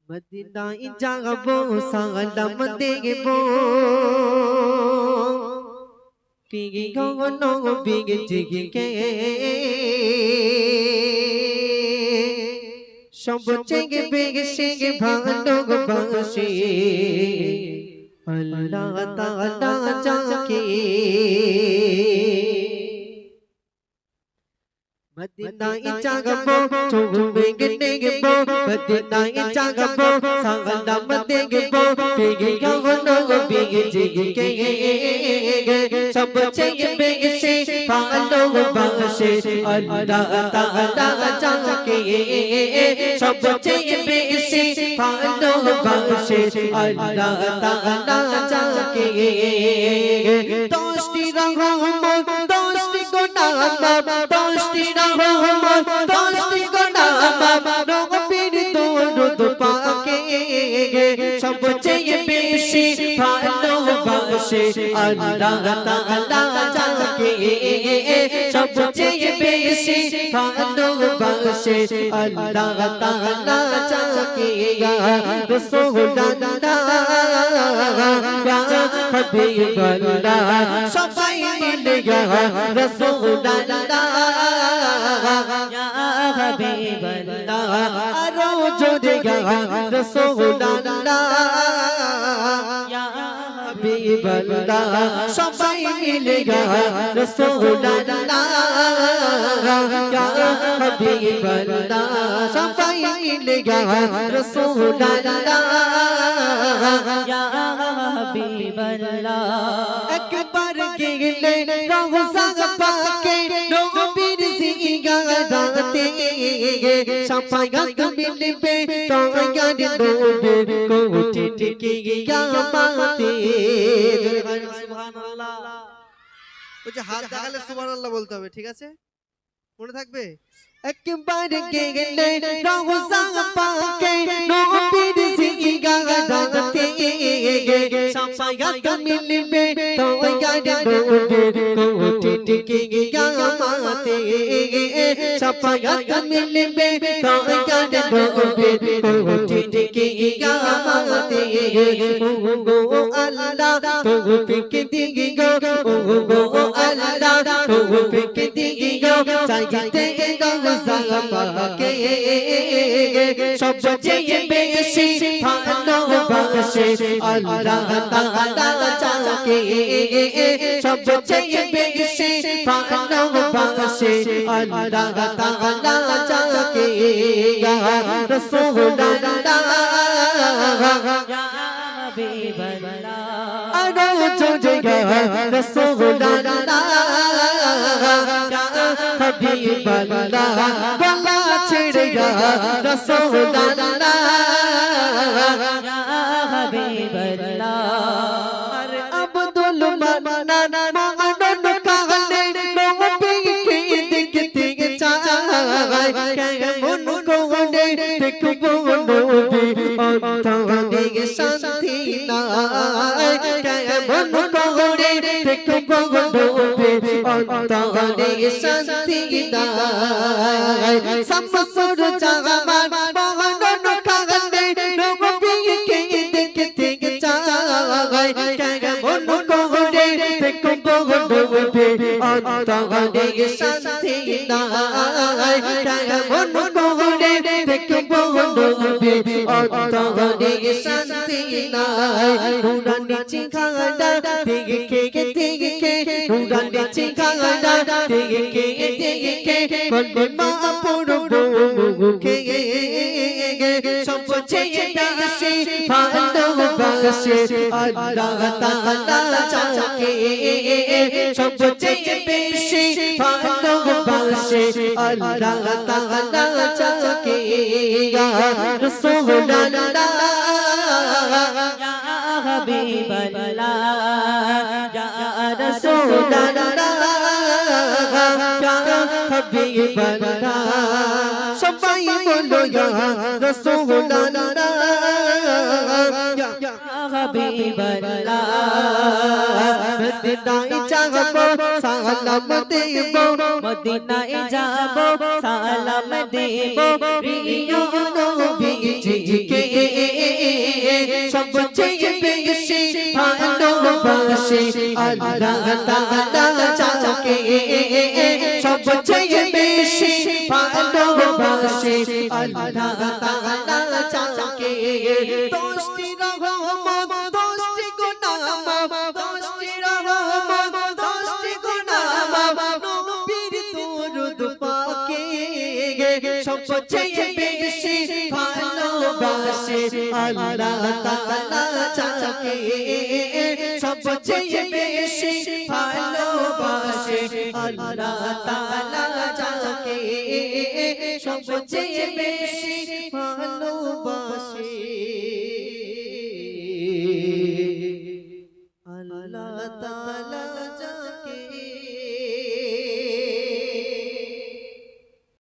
মদিনায় যাবো সালাম দেবো পিগি গগনো বিগে জিগে সব চেগে বেগে সেগে ভালোবাসে আল্লাহ তাআলা যাকে মদিনায় যাবো চুমে গেবো মদিনায় যাবো সালাম দেবো পিগি গগনো বিগে জিগে সব চেগে বেগে সে ভালোবাসে আল্লাহ তাআলা যাকে সব চেয়ে বেশি ভালোবাসে আল্লাহ তাআলা যাকে দশটি রহমত দশটি গুনাহ দশটি রহমত দশটি গুনাহ নবীর দরুদ পাকে সব চেয়ে বেশি ভালোবাসে আল্লাহ তাআলা যাকে সব চেয়ে বেশি ভালোবাসে আল্লাহ তাআলা যাকে ইয়া রাসূলুল্লাহ ইয়া হাবিবাল্লাহ সবাই মিলে ইয়া রাসূলুল্লাহ ইয়া হাবিবাল্লাহ আরো জোরে ইয়া রাসূলুল্লাহ ইয়া হাবিবাল্লাহ সবাই মিলে ইয়া রাসূলুল্লাহ ইয়া হাবিবাল্লাহ সবাই মিলে ইয়া রাসূলুল্লাহ ইয়া হাবিবাল্লাহ একবার গেলে রওজা পাকে নবীর জিয়ারতে শাফায়াত মিলবে দয়ার নবীর কোটি টিকে কিয়ামতে সুবহানাল্লাহ ওই যে হাত দেখালে সুবহানাল্লাহ বলতে হবে ঠিক আছে মনে থাকবে একবার গেলে রওজা পাকে নবীর জিয়ারতে শাফায়াত মিলবে দয়ার নবীর কোটি টিকে কিয়ামতে শাফায়াত মিলবে দয়ার নবীর কোটি টিকে কিয়ামতে ও আল্লাহ তৌফিক দিগো ও আল্লাহ তৌফিক দিগো চাইতে রওজা পাকে সব চেয়ে বেশি ভালোবাসে আল্লাহ তাআলা যাকে সব চেয়ে বেশি ভালোবাসে আল্লাহ তাআলা যাকে ইয়া রাসূলুল্লাহ ইয়া হাবিবাল্লাহ আরো জোরে ইয়া রাসূলুল্লাহ ইয়া হাবিবাল্লাহ গলা ছেড়ে ইয়া রাসূলুল্লাহ ইয়া হাবিবাল্লাহ আরে আব্দুল মান্নান মানন কালে নবীকে দেখতে চায় কেমন করে দেখবো নবী অন্তরে শান্তি নাই কেমন করে দেখবো নবী অন্তরে শান্তি নাই সমসুর জামান মানন কালে নবীকে দেখতে চায় কেমন করে দেখবো নবী অন্তরে শান্তি নাই কেমন করে দেখবো নবী অন্তরে শান্তি নাই নুরানি চিখানা দেখে নুরানি চিখানা দেখে কলমা পড়বো মুখে সব চেয়ে বেশি ভালোবাসে আল্লাহ তাআলা যাকে সব চেয়ে বেশি ভালোবাসে আল্লাহ তাআলা যাকে ইয়া রাসূলুল্লাহ ইয়া হাবিবাল্লাহ ইয়া রাসূলুল্লাহ ইয়া হাবিবাল্লাহ সবাই বলো ইয়া রাসূলুল্লাহ ইয়া হাবিবাল্লাহ মদিনায় যাবো সালাম দেবো মদিনায় যাবো সালাম দেবো প্রিয় নবী জিকে আল্লাহ তাআলা যাকে সবচেয়ে বেশি ভালোবাসে আল্লাহ তাআলা যাকে দশটি রহমত দশটি গুনাহ দশটি রহমত দশটি গুনাহ নবীর দরুদ পাকে সবচেয়ে বেশি ভালোবাসে আল্লাহ তাআলা যাকে সবচেয়ে বেশি ভালোবাসে আল্লাহ তাআলা যাকে সবচেয়ে বেশি